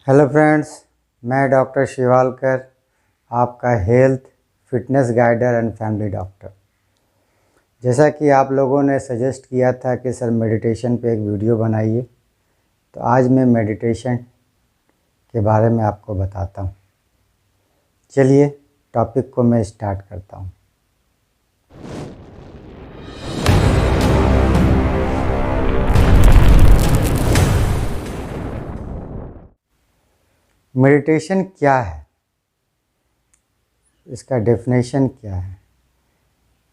Hello friends, मैं doctor Shivalkar, आपका health fitness guider and family doctor. जैसा कि आप लोगों ने सजेस्ट किया था कि सर मेडिटेशन पे एक वीडियो बनाइए, तो आज मैं मेडिटेशन के बारे में आपको बताता हूँ। चलिए टॉपिक को मैं स्टार्ट करता हूँ। मेडिटेशन क्या है, इसका डेफिनेशन क्या है?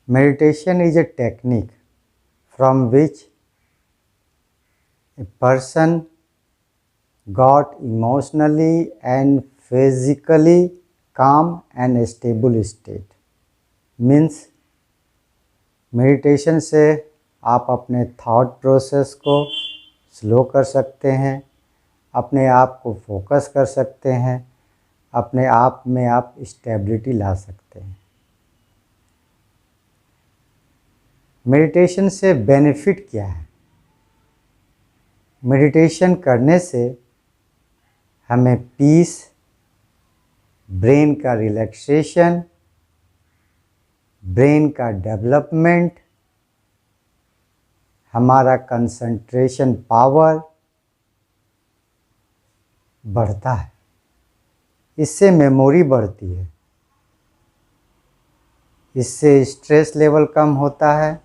Meditation is a technique from which a person got emotionally and physically calm and stable state। Means meditation से आप अपने थॉट प्रोसेस को स्लो कर सकते हैं, अपने आप को फोकस कर सकते हैं, अपने आप में आप स्टेबिलिटी ला सकते हैं। मेडिटेशन से बेनिफिट क्या है? मेडिटेशन करने से हमें पीस, ब्रेन का रिलैक्सेशन, ब्रेन का डेवलपमेंट, हमारा कंसंट्रेशन पावर बढ़ता है। इससे मेमोरी बढ़ती है, इससे स्ट्रेस लेवल कम होता है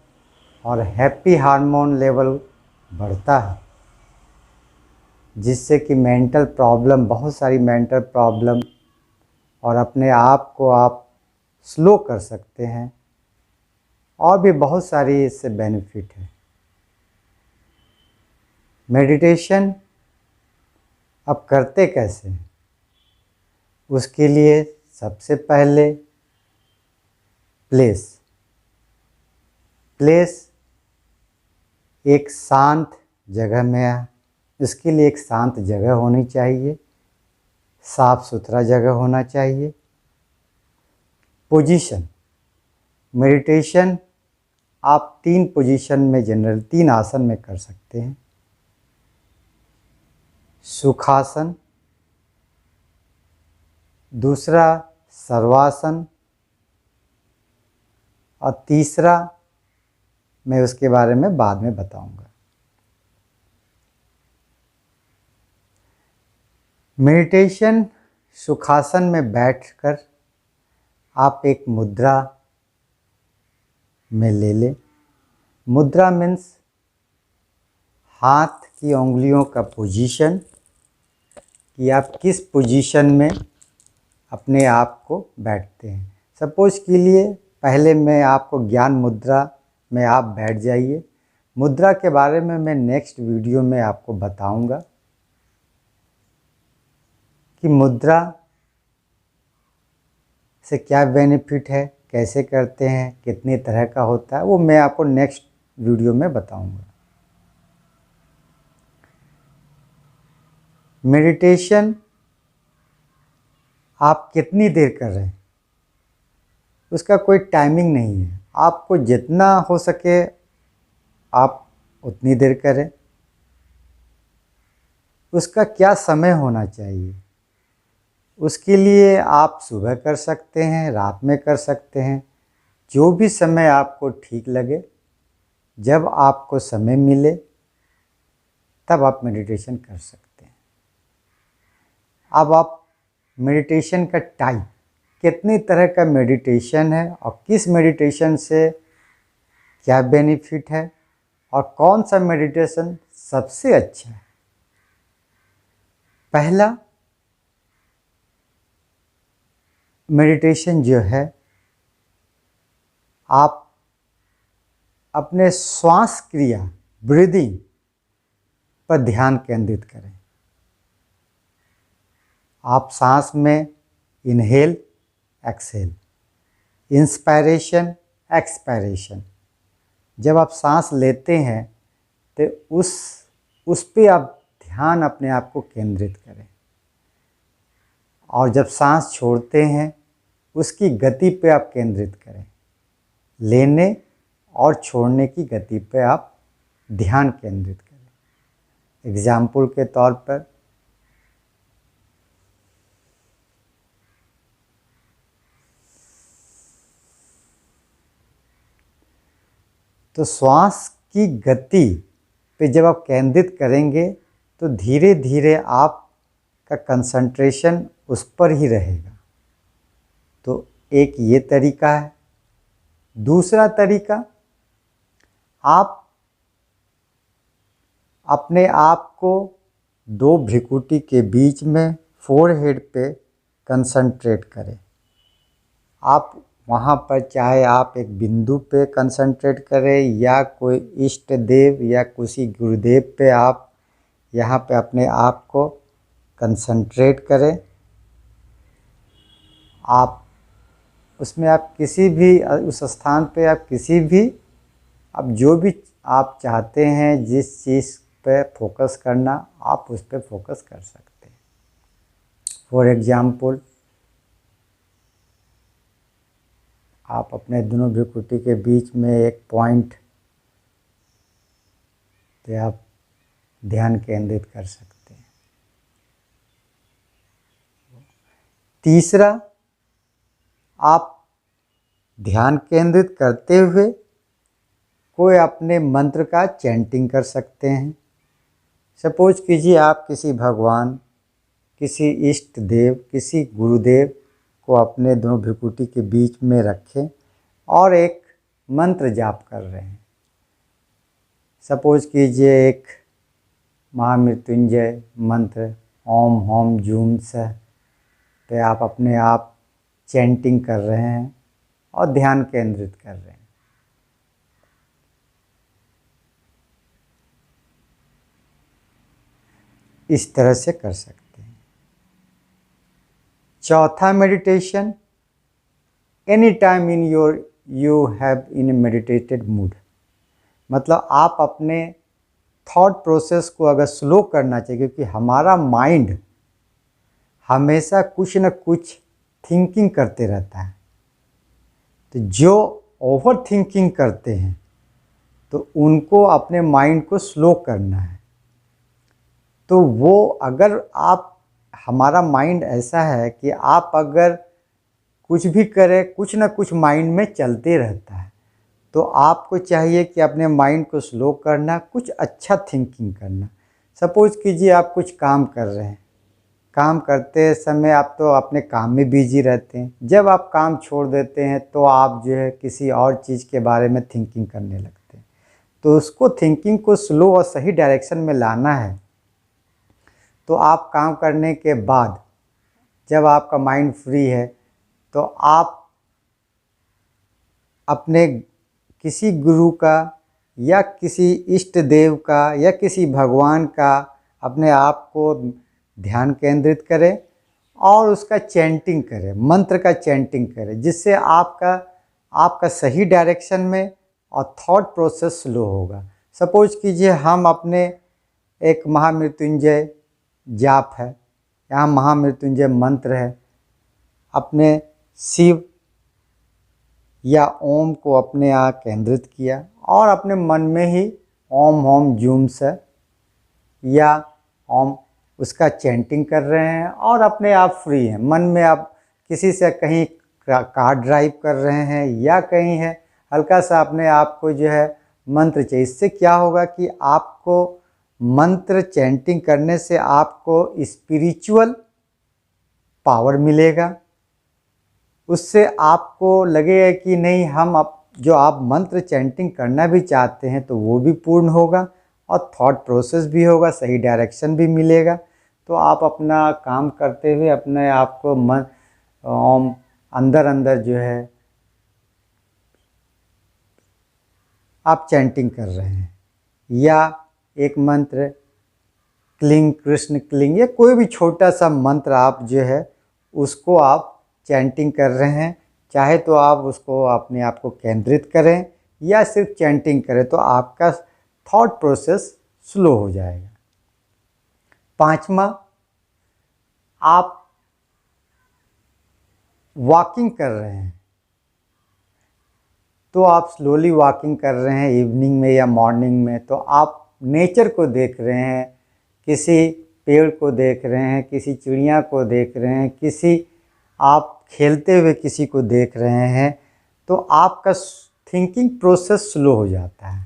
और हैप्पी हार्मोन लेवल बढ़ता है, जिससे कि मेंटल प्रॉब्लम, बहुत सारी मेंटल प्रॉब्लम और अपने आप को आप स्लो कर सकते हैं। और भी बहुत सारी इससे बेनिफिट है। मेडिटेशन अब करते कैसे हैं? उसके लिए सबसे पहले प्लेस एक शांत जगह में है। इसके लिए एक शांत जगह होनी चाहिए, साफ सुथरा जगह होना चाहिए। पोजीशन, मेडिटेशन आप 3 पोजीशन में, जनरल 3 आसन में कर सकते हैं। सुखासन, दूसरा सर्वासन और तीसरा मैं उसके बारे में बाद में बताऊंगा। मेडिटेशन सुखासन में बैठकर आप एक मुद्रा में ले लें। मुद्रा मीन्स हाथ की उंगलियों का पोजीशन, कि आप किस पोजीशन में अपने आप को बैठते हैं। सपोज के लिए पहले मैं आपको ज्ञान मुद्रा में आप बैठ जाइए। मुद्रा के बारे में मैं नेक्स्ट वीडियो में आपको बताऊंगा कि मुद्रा से क्या बेनिफिट है, कैसे करते हैं, कितने तरह का होता है, वो मैं आपको नेक्स्ट वीडियो में बताऊंगा। मेडिटेशन आप कितनी देर कर रहे हैं, उसका कोई टाइमिंग नहीं है। आपको जितना हो सके आप उतनी देर करें। उसका क्या समय होना चाहिए? उसके लिए आप सुबह कर सकते हैं, रात में कर सकते हैं, जो भी समय आपको ठीक लगे। जब आपको समय मिले तब आप मेडिटेशन कर सकते हैं। अब आप मेडिटेशन का टाइप, कितनी तरह का मेडिटेशन है और किस मेडिटेशन से क्या बेनिफिट है और कौन सा मेडिटेशन सबसे अच्छा है। पहला मेडिटेशन जो है, आप अपने श्वास क्रिया, ब्रीदिंग पर ध्यान केंद्रित करें। आप सांस में इनहेल, एक्सहेल, इंस्पायरेशन, एक्सपायरेशन, जब आप सांस लेते हैं तो उस पे आप ध्यान अपने आप को केंद्रित करें, और जब सांस छोड़ते हैं उसकी गति पे आप केंद्रित करें। लेने और छोड़ने की गति पे आप ध्यान केंद्रित करें। एग्जाम्पल के तौर पर तो श्वास की गति पे जब आप केंद्रित करेंगे तो धीरे धीरे आपका कंसंट्रेशन उस पर ही रहेगा। तो एक ये तरीका है। दूसरा तरीका, आप अपने आप को दो भ्रिकुटी के बीच में फोरहेड पे कंसंट्रेट करें। आप वहाँ पर चाहे आप एक बिंदु पे कंसंट्रेट करें या कोई इष्ट देव या किसी गुरुदेव पे आप यहाँ पे अपने आप को कंसंट्रेट करें। आप उसमें आप किसी भी उस स्थान पे आप किसी भी आप जो भी आप चाहते हैं जिस चीज़ पे फोकस करना, आप उस पे फोकस कर सकते हैं। फॉर एग्जाम्पल, आप अपने दोनों भ्रिकुटी के बीच में एक पॉइंट पे आप ध्यान केंद्रित कर सकते हैं। तीसरा, आप ध्यान केंद्रित करते हुए कोई अपने मंत्र का चैंटिंग कर सकते हैं। सपोज कीजिए आप किसी भगवान, किसी इष्ट देव, किसी गुरुदेव को अपने दोनों भ्रिकुटी के बीच में रखें और एक मंत्र जाप कर रहे हैं। सपोज कीजिए एक महामृत्युंजय मंत्र ओम होम जूम सह पे आप अपने आप चैंटिंग कर रहे हैं और ध्यान केंद्रित कर रहे हैं। इस तरह से कर सकते हैं। चौथा meditation, any time in you have in meditated mood. मतलब आप अपने थॉट प्रोसेस को अगर स्लो करना चाहिए, क्योंकि हमारा माइंड हमेशा कुछ न कुछ थिंकिंग करते रहता है। तो जो ओवर थिंकिंग करते हैं तो उनको अपने माइंड को स्लो करना है। तो वो अगर आप, हमारा माइंड ऐसा है कि आप अगर कुछ भी करें कुछ ना कुछ माइंड में चलते रहता है। तो आपको चाहिए कि अपने माइंड को स्लो करना, कुछ अच्छा थिंकिंग करना। सपोज कीजिए आप कुछ काम कर रहे हैं, काम करते समय आप तो अपने काम में बिजी रहते हैं। जब आप काम छोड़ देते हैं तो आप जो है किसी और चीज़ के बारे में थिंकिंग करने लगते हैं। तो उसको थिंकिंग को स्लो और सही डायरेक्शन में लाना है। तो आप काम करने के बाद जब आपका माइंड फ्री है तो आप अपने किसी गुरु का या किसी इष्ट देव का या किसी भगवान का अपने आप को ध्यान केंद्रित करें और उसका चैंटिंग करें, मंत्र का चैंटिंग करें, जिससे आपका सही डायरेक्शन में और थॉट प्रोसेस स्लो होगा। सपोज कीजिए हम अपने एक महामृत्युंजय जाप है, यहाँ महामृत्युंजय मंत्र है, अपने शिव या ओम को अपने यहाँ केंद्रित किया और अपने मन में ही ओम होम जूम से या ओम उसका चैंटिंग कर रहे हैं और अपने आप फ्री हैं। मन में आप किसी से कहीं कार ड्राइव कर रहे हैं या कहीं है, हल्का सा अपने आप को जो है मंत्र चाहिए। इससे क्या होगा कि आपको मंत्र चैंटिंग करने से आपको स्पिरिचुअल पावर मिलेगा। उससे आपको लगेगा कि नहीं, हम जो आप मंत्र चैंटिंग करना भी चाहते हैं तो वो भी पूर्ण होगा और थॉट प्रोसेस भी होगा, सही डायरेक्शन भी मिलेगा। तो आप अपना काम करते हुए अपने आप को मन अंदर अंदर जो है आप चैंटिंग कर रहे हैं या एक मंत्र क्लिंग कृष्ण क्लिंग या कोई भी छोटा सा मंत्र आप जो है उसको आप चैंटिंग कर रहे हैं। चाहे तो आप उसको अपने आप को केंद्रित करें या सिर्फ चैंटिंग करें, तो आपका थॉट प्रोसेस स्लो हो जाएगा। पांचवा, आप वॉकिंग कर रहे हैं तो आप स्लोली वॉकिंग कर रहे हैं इवनिंग में या मॉर्निंग में, तो आप नेचर को देख रहे हैं, किसी पेड़ को देख रहे हैं, किसी चिड़िया को देख रहे हैं, किसी आप खेलते हुए किसी को देख रहे हैं। तो आपका थिंकिंग प्रोसेस स्लो हो जाता है।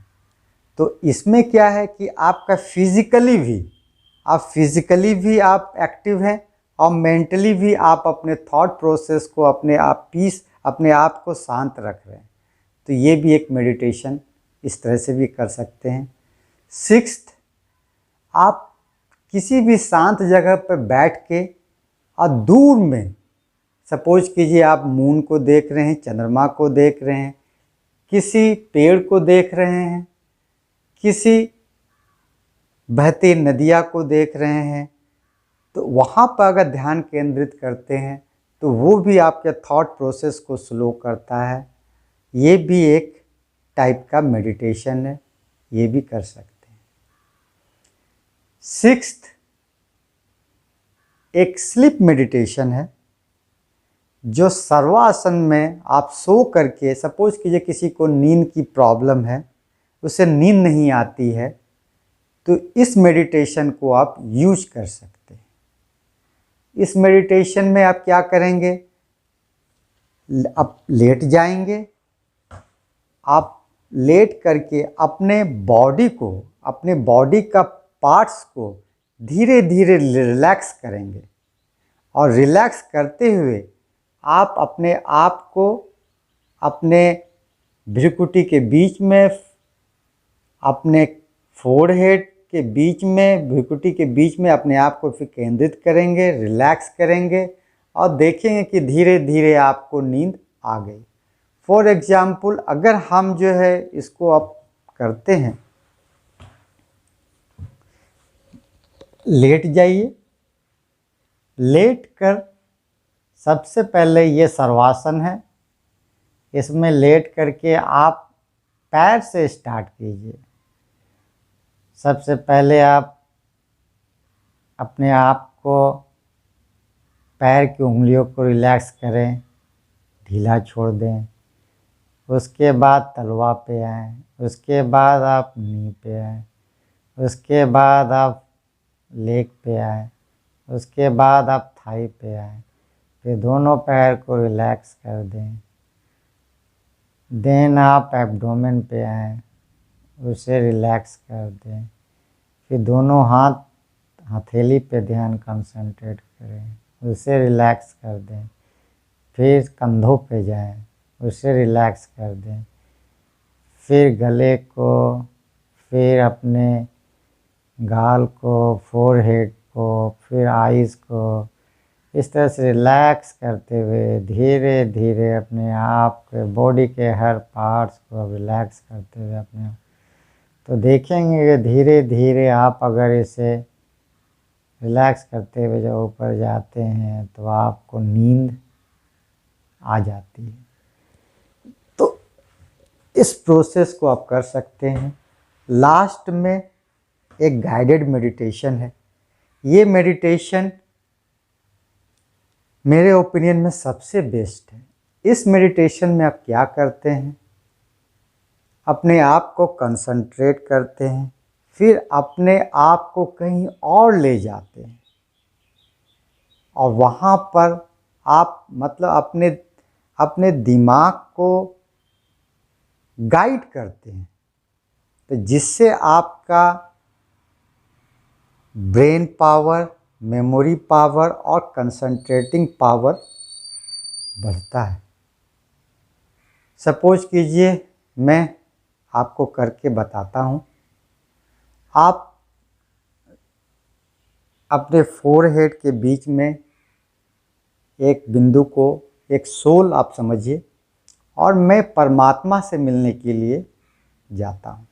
तो इसमें क्या है कि आपका फिजिकली भी आप एक्टिव हैं और मेंटली भी आप अपने थॉट प्रोसेस को अपने आप को शांत रख रहे हैं। तो ये भी एक मेडिटेशन इस तरह से भी कर सकते हैं। सिक्स्थ, आप किसी भी शांत जगह पर बैठ के और दूर में, सपोज कीजिए आप मून को देख रहे हैं, चंद्रमा को देख रहे हैं, किसी पेड़ को देख रहे हैं, किसी बहती नदियाँ को देख रहे हैं, तो वहाँ पर अगर ध्यान केंद्रित करते हैं तो वो भी आपके थॉट प्रोसेस को स्लो करता है। ये भी एक टाइप का मेडिटेशन है, ये भी कर सकते हैं। सिक्स्थ, एक स्लीप मेडिटेशन है जो सर्वासन में आप सो करके, सपोज कीजिए किसी को नींद की प्रॉब्लम है, उसे नींद नहीं आती है, तो इस मेडिटेशन को आप यूज कर सकते हैं। इस मेडिटेशन में आप क्या करेंगे, आप लेट जाएंगे, आप लेट करके अपने बॉडी का पार्ट्स को धीरे धीरे रिलैक्स करेंगे और रिलैक्स करते हुए आप अपने आप को अपने भ्रुकुटी के बीच में, अपने फोरहेड के बीच में, भ्रुकुटी के बीच में अपने आप को फिर केंद्रित करेंगे, रिलैक्स करेंगे और देखेंगे कि धीरे धीरे आपको नींद आ गई। फॉर एग्जाम्पल, अगर हम जो है इसको आप करते हैं, लेट जाइए, लेट कर सबसे पहले ये सर्वासन है, इसमें लेट करके आप पैर से स्टार्ट कीजिए। सबसे पहले आप अपने आप को, पैर की उंगलियों को रिलैक्स करें, ढीला छोड़ दें। उसके बाद तलवा पे आएँ, उसके बाद आप नी पे आएँ, उसके बाद आप लेग पे आएँ, उसके बाद आप थाई पे आएँ। फिर दोनों पैर को रिलैक्स कर दें। देन आप एब्डोमेन पे आएँ, उसे रिलैक्स कर दें। फिर दोनों हाथ हथेली पे ध्यान कंसंट्रेट करें, उसे रिलैक्स कर दें। फिर कंधों पे जाएं, उसे रिलैक्स कर दें। फिर गले को, फिर अपने गाल को, फोरहेड को, फिर आईज़ को, इस तरह से रिलैक्स करते हुए धीरे धीरे अपने आप के बॉडी के हर पार्ट्स को रिलैक्स करते हुए अपने, तो देखेंगे कि धीरे धीरे आप अगर इसे रिलैक्स करते हुए जब ऊपर जाते हैं तो आपको नींद आ जाती है। तो इस प्रोसेस को आप कर सकते हैं। लास्ट में एक गाइडेड मेडिटेशन है। ये मेडिटेशन मेरे ओपिनियन में सबसे बेस्ट है। इस मेडिटेशन में आप क्या करते हैं, अपने आप को कंसंट्रेट करते हैं, फिर अपने आप को कहीं और ले जाते हैं और वहाँ पर आप मतलब अपने दिमाग को गाइड करते हैं, तो जिससे आपका ब्रेन पावर, मेमोरी पावर और कंसंट्रेटिंग पावर बढ़ता है। सपोज कीजिए मैं आपको करके बताता हूँ। आप अपने फोरहेड के बीच में एक बिंदु को, एक सोल आप समझिए, और मैं परमात्मा से मिलने के लिए जाता हूँ,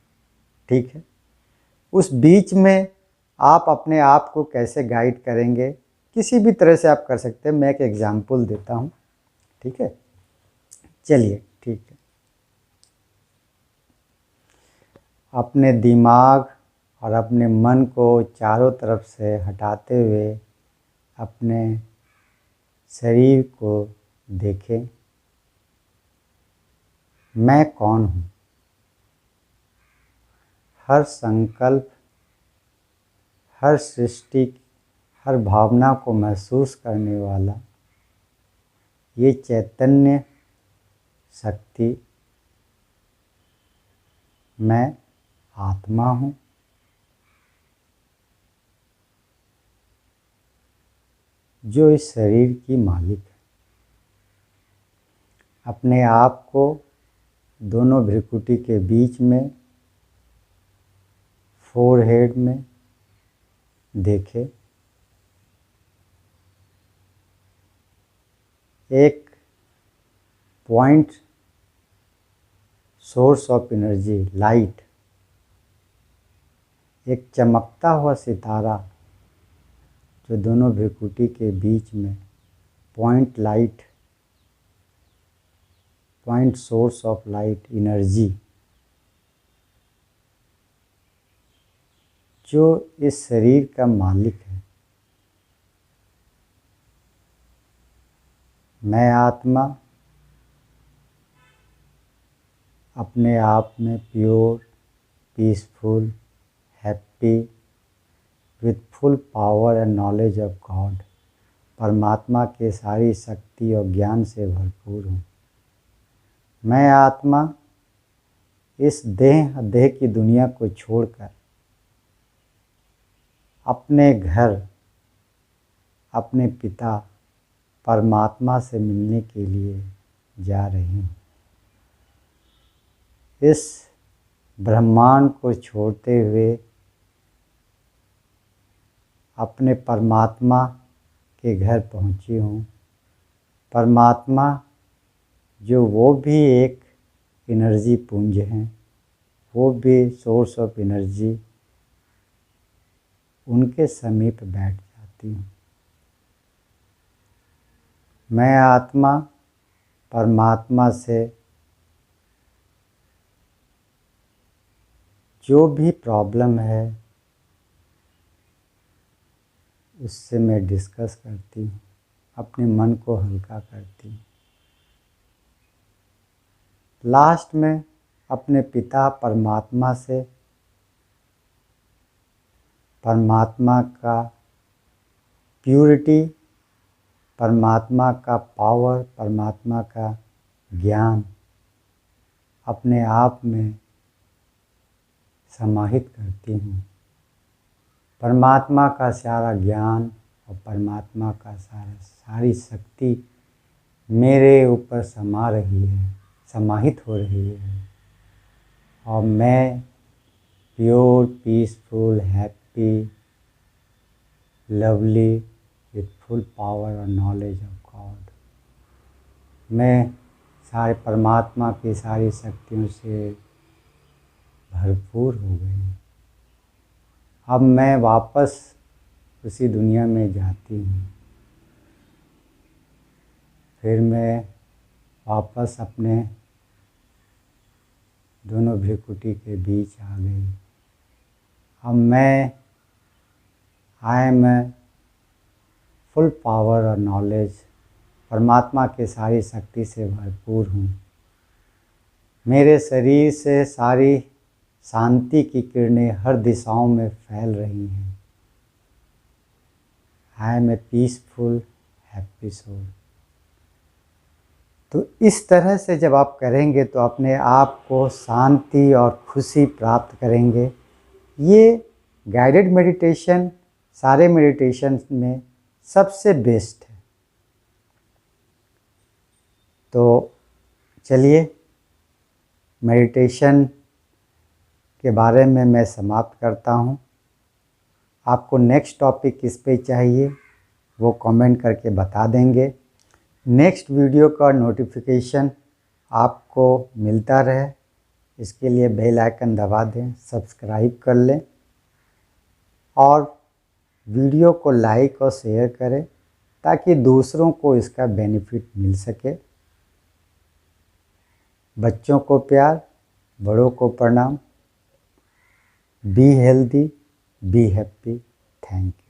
ठीक है। उस बीच में आप अपने आप को कैसे गाइड करेंगे, किसी भी तरह से आप कर सकते हैं। मैं एक एग्जाम्पल देता हूँ, ठीक है। चलिए, ठीक है। अपने दिमाग और अपने मन को चारों तरफ से हटाते हुए अपने शरीर को देखें। मैं कौन हूँ? हर संकल्प, हर सृष्टि, हर भावना को महसूस करने वाला ये चैतन्य शक्ति मैं आत्मा हूँ। जो इस शरीर की मालिक है। अपने आप को दोनों भ्रिकुटी के बीच में फोरहेड में देखें। एक point source of energy light, एक चमकता हुआ सितारा जो दोनों भ्रिकुटी के बीच में point light, point source of light energy, जो इस शरीर का मालिक है। मैं आत्मा अपने आप में pure, peaceful, happy, with full power and knowledge of God, परमात्मा के सारी शक्ति और ज्ञान से भरपूर हूँ। मैं आत्मा इस देह की दुनिया को छोड़कर अपने घर, अपने पिता परमात्मा से मिलने के लिए जा रही हूँ। इस ब्रह्मांड को छोड़ते हुए अपने परमात्मा के घर पहुँची हूँ। परमात्मा जो वो भी एक एनर्जी पुंज हैं, वो भी सोर्स ऑफ एनर्जी, उनके समीप बैठ जाती हूँ। मैं आत्मा परमात्मा से जो भी प्रॉब्लम है उससे मैं डिस्कस करती हूँ, अपने मन को हल्का करती हूँ। लास्ट में अपने पिता परमात्मा से परमात्मा का प्यूरिटी, परमात्मा का पावर, परमात्मा का ज्ञान अपने आप में समाहित करती हूँ। परमात्मा का सारा ज्ञान और परमात्मा का सारी शक्ति मेरे ऊपर समा रही है, समाहित हो रही है, और मैं pure, peaceful, happy, lovely, with full power और नॉलेज ऑफ गॉड, मैं सारे परमात्मा की सारी शक्तियों से भरपूर हो गई। अब मैं वापस उसी दुनिया में जाती हूँ। फिर मैं वापस अपने दोनों भ्रिकुटी के बीच आ गई। अब मैं आई एम फुल पावर और नॉलेज, परमात्मा के सारी शक्ति से भरपूर हूँ। मेरे शरीर से सारी शांति की किरणें हर दिशाओं में फैल रही हैं। I am a peaceful, happy soul. तो इस तरह से जब आप करेंगे तो अपने आप को शांति और खुशी प्राप्त करेंगे। ये गाइडेड मेडिटेशन सारे मेडिटेशन में सबसे बेस्ट है। तो चलिए, मेडिटेशन के बारे में मैं समाप्त करता हूँ। आपको नेक्स्ट टॉपिक किस पे चाहिए वो कमेंट करके बता देंगे। नेक्स्ट वीडियो का नोटिफिकेशन आपको मिलता रहे, इसके लिए बेल आइकन दबा दें, सब्सक्राइब कर लें और वीडियो को लाइक और शेयर करें ताकि दूसरों को इसका बेनिफिट मिल सके। बच्चों को प्यार, बड़ों को प्रणाम। Be healthy, be happy. Thank you.